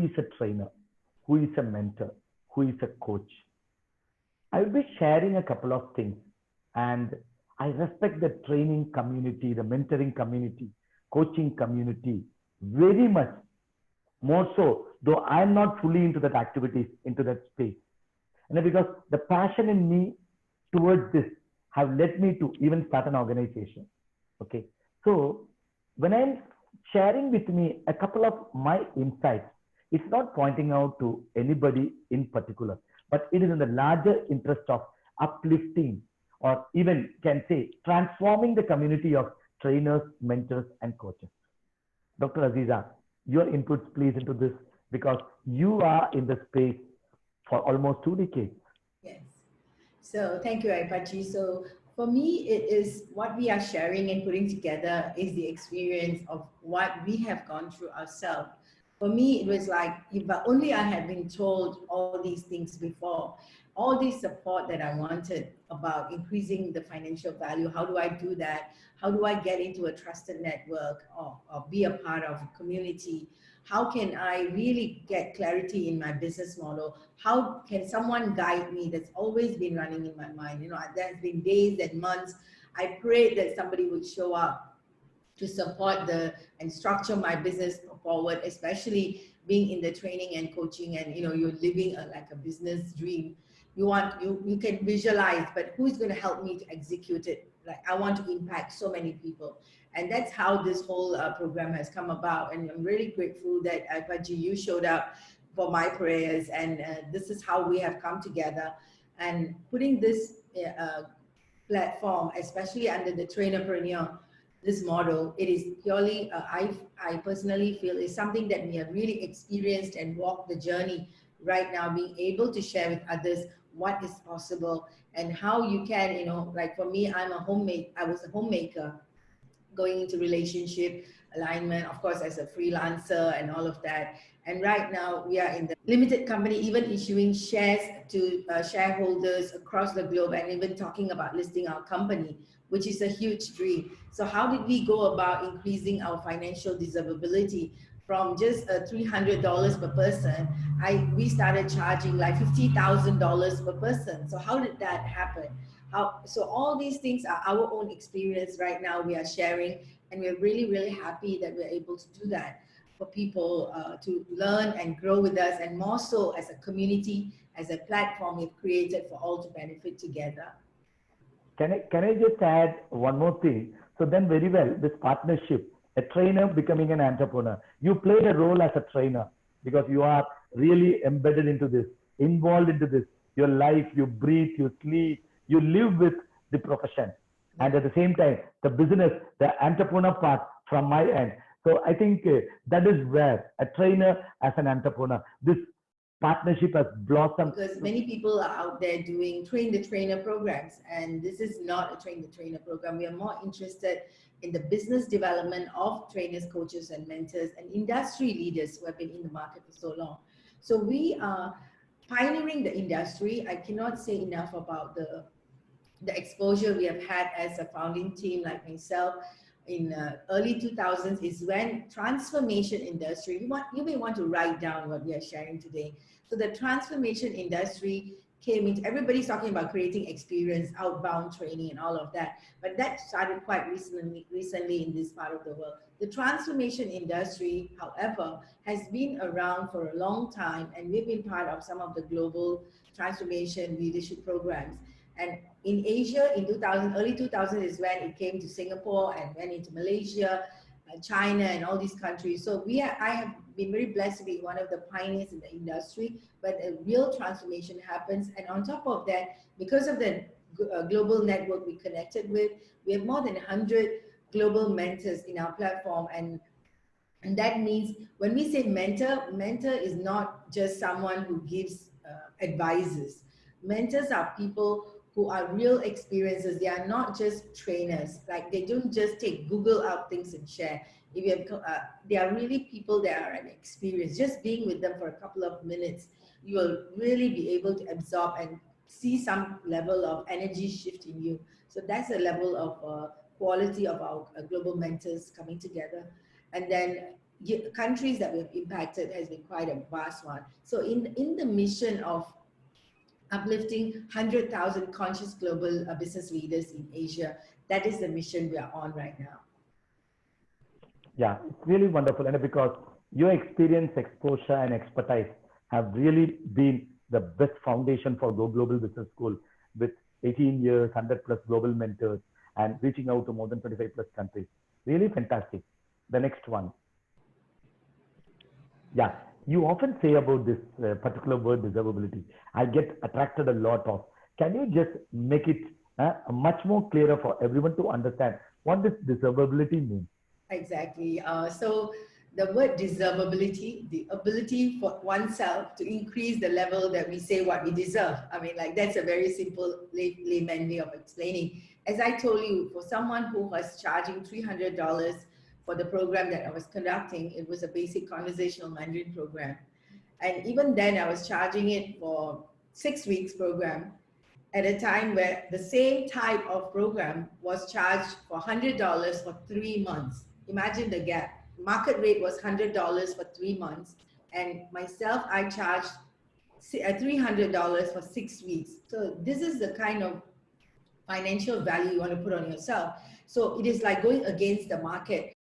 is a trainer, who is a mentor, who is a coach. I will be sharing a couple of things, and I respect the training community, the mentoring community, coaching community very much, more so, though I'm not fully into that activities, into that space. And because the passion in me towards this have led me to even start an organization. Okay. So when I'm sharing with me a couple of my insights, it's not pointing out to anybody in particular, but it is in the larger interest of uplifting, or even can say transforming the community of trainers, mentors, and coaches. Dr. Azeeza, your inputs please into this, because you are in the space for almost 2 decades. Yes. So thank you, Ayyappa. So for me, it is what we are sharing and putting together is the experience of what we have gone through ourselves. For me, it was like, if only I had been told all these things before, all this support that I wanted about increasing the financial value. How do I do that? How do I get into a trusted network, or be a part of a community? How can I really get clarity in my business model? How can someone guide me? That's always been running in my mind. You know, there's been days and months I prayed that somebody would show up to support and structure my business forward, especially being in the training and coaching, and you know, you're living like a business dream. You can visualize, but who's going to help me to execute it? Like, I want to impact so many people, and that's how this whole program has come about. And I'm really grateful that Ayyappa, you showed up for my prayers, and this is how we have come together and putting this platform, especially under the TrainOpreneur, this model. It is purely, I personally feel, is something that we have really experienced and walked the journey right now, being able to share with others what is possible and how you can, you know, like for me, I was a homemaker going into relationship alignment, of course, as a freelancer and all of that. And right now we are in the limited company, even issuing shares to shareholders across the globe, and even talking about listing our company, which is a huge dream. So how did we go about increasing our financial deservability from just $300 per person? We started charging like $50,000 per person. So how did that happen? So all these things are our own experience right now we are sharing, and we're really, really happy that we're able to do that for people to learn and grow with us, and more so as a community, as a platform we've created for all to benefit together. Can I just add one more thing? So then very well, this partnership, a trainer becoming an entrepreneur, you played a role as a trainer because you are really embedded into this, involved into this, your life, you breathe, you sleep, you live with the profession. And at the same time, the business, the entrepreneur part from my end. So I think that is where a trainer as an entrepreneur, this partnership has blossomed. Because many people are out there doing train the trainer programs, and this is not a train the trainer program. We are more interested in the business development of trainers, coaches, and mentors, and industry leaders who have been in the market for so long. So we are pioneering the industry. I cannot say enough about the exposure we have had as a founding team, like myself. In early 2000s is when transformation industry, you may want to write down what we are sharing today. So the transformation industry came into, everybody's talking about creating experience, outbound training and all of that, but that started quite recently in this part of the world. The transformation industry, however, has been around for a long time, and we've been part of some of the global transformation leadership programs. And in Asia, in 2000, early 2000 is when it came to Singapore and went into Malaysia, China, and all these countries. So I have been very blessed to be one of the pioneers in the industry, but a real transformation happens. And on top of that, because of the global network we connected with, we have more than 100 global mentors in our platform. And that means when we say mentor is not just someone who gives advices. Mentors are people who are real experiences. They are not just trainers. Like, they don't just take Google out things and share. If you have, they are really people that are an experience. Just being with them for a couple of minutes, you will really be able to absorb and see some level of energy shift in you. So that's a level of quality of our global mentors coming together. And then countries that we've impacted has been quite a vast one. So in the mission of uplifting 100,000 conscious global business leaders in Asia, that is the mission we are on right now. Yeah, it's really wonderful. And because your experience, exposure, and expertise have really been the best foundation for Go Global Business School with 18 years, 100 plus global mentors, and reaching out to more than 25 plus countries. Really fantastic. The next one. Yeah, you often say about this particular word deservability. I get attracted a lot of. Can you just make it much more clearer for everyone to understand what this deservability means? Exactly. So the word deservability, the ability for oneself to increase the level that we say what we deserve. I mean, like that's a very simple layman way of explaining. As I told you, for someone who was charging $300 for the program that I was conducting, it was a basic conversational Mandarin program. And even then I was charging it for 6 weeks program at a time where the same type of program was charged for $100 for 3 months. Imagine the gap. Market rate was $100 for 3 months, and myself, I charged $300 for 6 weeks. So this is the kind of financial value you want to put on yourself. So it is like going against the market.